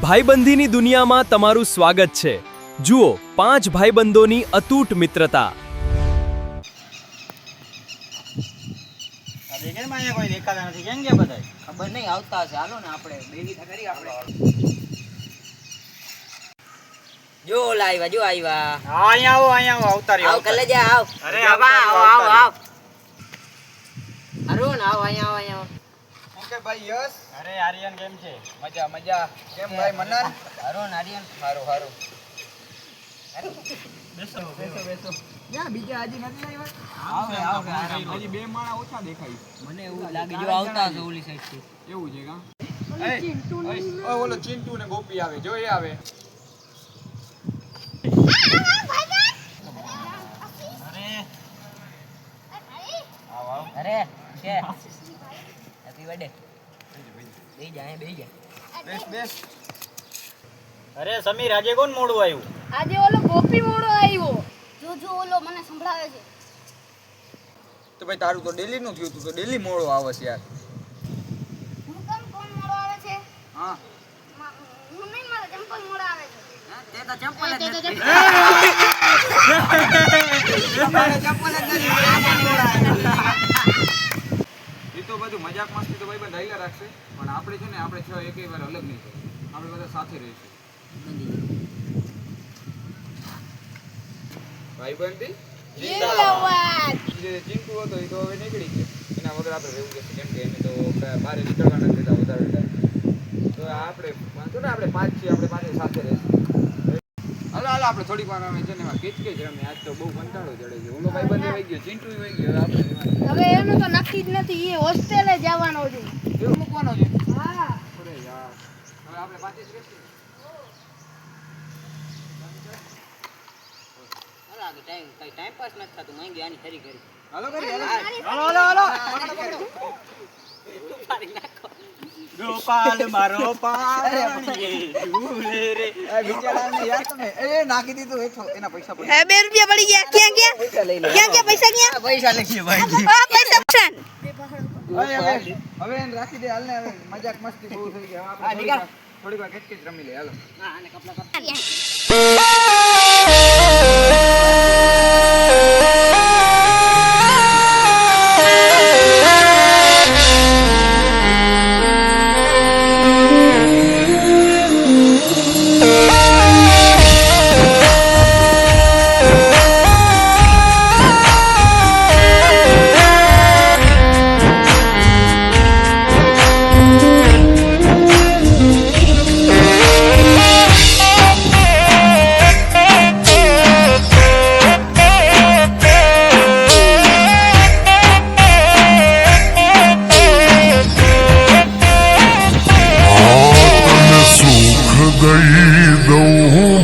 ભાઈબંધીની દુનિયામાં તમારું સ્વાગત છે. જુઓ 5 ભાઈબંધોની અતૂટ મિત્રતા. કોઈ દેખાતા નથી. કેમ ગયા બધા? ખબર નહીં, આવતા હશે. હાલો ને આપણે બેગી કરી આપણે. જો ઓલા આવ્યા, જો આવ્યા. હા, અહીંયા આવો આવતા રહ્યો. આવ કલેજા આવ. અરે આવ. અરુણ આવ, અહીંયા આવ. ઓકે ભાઈ યસ. અરે આર્યન કેમ છે? મજા. કેમ ભાઈ મનન? અરુણ આર્યન હારું. બેસો. યા બીજા હજી નથી આવશે. હજી બે માણા ઓછા દેખાય. મને એવું લાગે જો આવતા હશે ઓલી સાઈડ થી. એવું છે કા? ઓલો ચિંટુ ને ગોપી આવે. જો એ આવે. અરે કે હેપી બર્થડે. બેહી જા. બેસ. અરે સમીર, આજે કોણ મોડું આવ્યું? આજે ઓલો ગોપી મોડો આવ્યો. જો ઓલો મને સંભળાવે છે. તો ભાઈ તારું તો ડેલી નું થયું, તું તો ડેલી મોડો આવે છે યાર. હું કેમ કોણ મોડો આવે છે? હા. હું નહીં, મારા ચંપલ મોડો આવે છે. તે તો ચંપલ જ નથી. એ તો બધું મજાક મસ્તી તો ભાઈ બંધ હાઈલા રાખશે, પણ આપણે છે ને આપણે છ એકેય વાર અલગ નહીં થાય. આપણે બધા સાથે રહીશું. ભાઈબંધી જિંદાબાદ. જે ચિંટુ હતો એ તો હવે નીકળી ગયો. એના વગર આપણે રહેવું જશે, કેમ કે એને તો બહાર નીકળવા નથી દેતા વધારે ટાઈમ. તો આપણે વાંધો ને, આપણે 5 છીએ, આપણે 5 સાથે રહીશું. હાલો આપણે થોડીક વાર અમે છે ને એમાં કિચકિચ રમીએ. આજ તો બહુ કંટાળો ચડે છે. ઓલો ભાઈબંધ વહી ગયો, ચિંટુ વહી ગયો. આપણે હવે એનું તો નક્કી જ નથી. એ હોસ્ટેલે જવાનો છે. એવું મૂકવાનો છે. હા. અરે યાર, હવે આપણે 5 જ રહીશું. હાલો ટાઈમ પાસ નથી થતું. માંગી આની ખરી કરી. હાલો કરી ગોપાલ મારો પાણીએ ઝૂલે રે. બિચારાને યાર તમે નાખી દીધું હેઠો. એના પૈસા પડી 2 રૂપિયા પડી ગયા. ક્યાં પૈસા ગયા? પૈસા લખીએ ભાઈ. પૈસા નુકસાન. હવે એને રાખી દે. હાલ ને, હવે મજાક મસ્તી બહુ થઈ ગઈ. હવે આપણે થોડીક વાર કિચકિચ રમી લે. હાલો. આને કપડા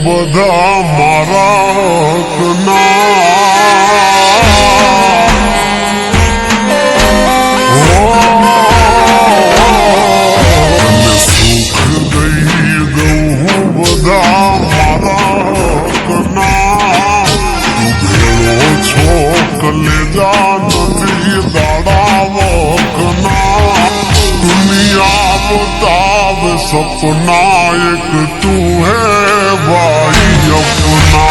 બધા મારા સુખ દઈ દઉં બધા મારા ભેળો છો કલેજા નથી દાડા વખના દુનિયા બતાવે સપના એક તું હે ભાઈ अपना.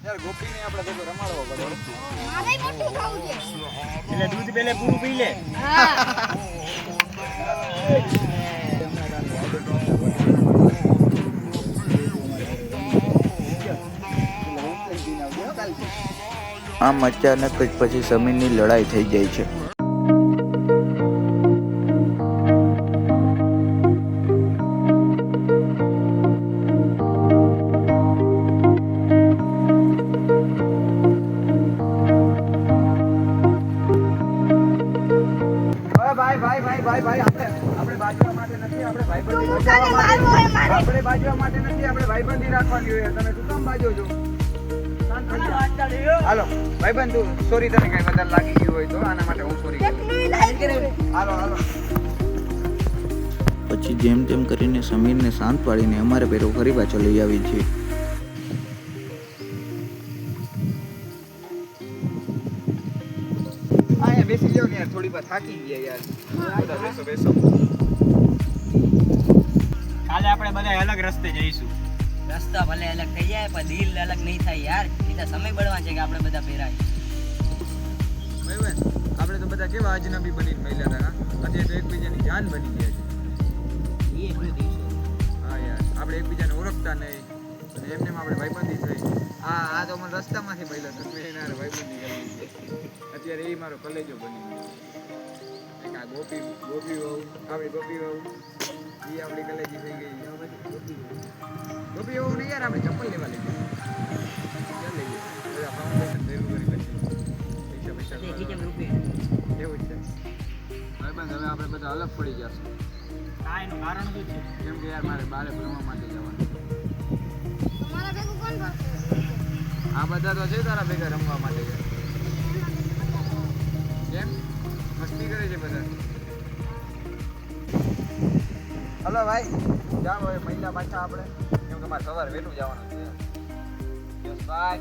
યાર ગોપીને આપણે તો રમાડવો પડે. મારે મોટું ખાવું છે. એટલે દૂધ પેલે પૂરું પી લે. હા. આમ અચાનક જ પછી સમીરની લડાઈ થઈ જાય છે. ભાઈ આપણે બાજવા માટે નથી, આપણે ભાઈબંધી તું મુસાને મારવો હે મારે. આપણે બાજવા માટે નથી, આપણે ભાઈબંધી રાખવાની હોય. તમે શું કામ બાજો છો? શાંત થઈ જાઓ. હાલો ભાઈબંધ, તું સોરી, તને કઈ વધારે લાગી ગયું હોય તો આના માટે હું સોરી કહું. કેટલું લાગ્યું? હાલો પછી જેમ તેમ કરીને સમીરને શાંત પાડીને અમારે પેરો ફરી પાછો લઈ આવી છીએ. અહીંયા બેસી જાઓ ને યાર, થોડી વાર થાકી ગયા યાર. બધા બેસો બેસો. કાલે આપણે બધા અલગ રસ્તે જઈશું. રસ્તા ભલે અલગ થઈ જાય પણ દિલ અલગ નહીં થાય યાર. એ તો સમય બળવા છે કે આપણે બધા ફેરાય. ભાઈ આપણે તો બધા કેવા અજનબી બનીને મળ્યા હતા, અત્યારે તો એકબીજાની જાન બની ગયા છે. એ એટલું દિવસો. હા યાર, આપણે એકબીજાને ઓળખતા નહીં અને એમને આપણે ભાઈબંધી થઈ. આ તો મને રસ્તામાંથી મળ્યો હતો, મેં એના ભાઈબંધી કરી છે. અત્યારે એ મારો કલેજો બની ગયો. એક આ ગોપી વહુ, આપણી ગોપી વહુ, એ આપણી કલેજી થઈ ગઈ. ગોપી વહુ નહીં યાર, આપણે ચપ્પલ લેવા લઈ ગયા. ચાલ લઈ ગયા બધા ફાઉન્ડેશન ભેગું કરી પછી પૈસા દેખી કેમ રૂપે. એવું જ છે ભાઈબંધ. હવે આપણે બધા અલગ પડી જશું. આ એનું કારણ શું છે? કેમ કે યાર મારે બારે ભણવા માટે જવાનું. તમારા ભેગું કોણ ભણશે? આ બધા તો છે તારા ભેગા રમવા માટે છે. કેમ મસ્તી કરે છે બધા? હલો ભાઈ, જાઓ હવે મહિના પાછા આપણે, કેમ કે મારે સવારે વહેલું જવાનું છે. યસ ભાઈ,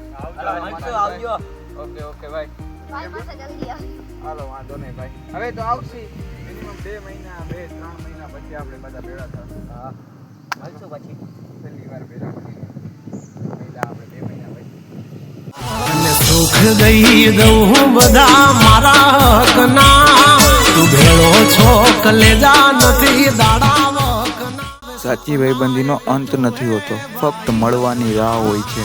આવજો. ઓકે ઓકે ભાઈ, ભાઈ પાસે જલ્દી આવ. હાલો વાંધો નહીં ભાઈ. હવે તો આવશે મિનિમમ 2 મહિના 2-3 મહિના પછી આપણે બધા ભેગા થશું. હા, મળશું પછી. પહેલી વાર ભેગા મળીએ. પહેલા આપણે 2 મહિના પછી. સુખ દઈ દઉં બધા મારા હકના, તું ભેળો છો કલેજા નથી દાડા વખના. સાચી ભાઈબંધીનો અંત નથી હોતો, ફક્ત મળવાની રાહ હોય છે.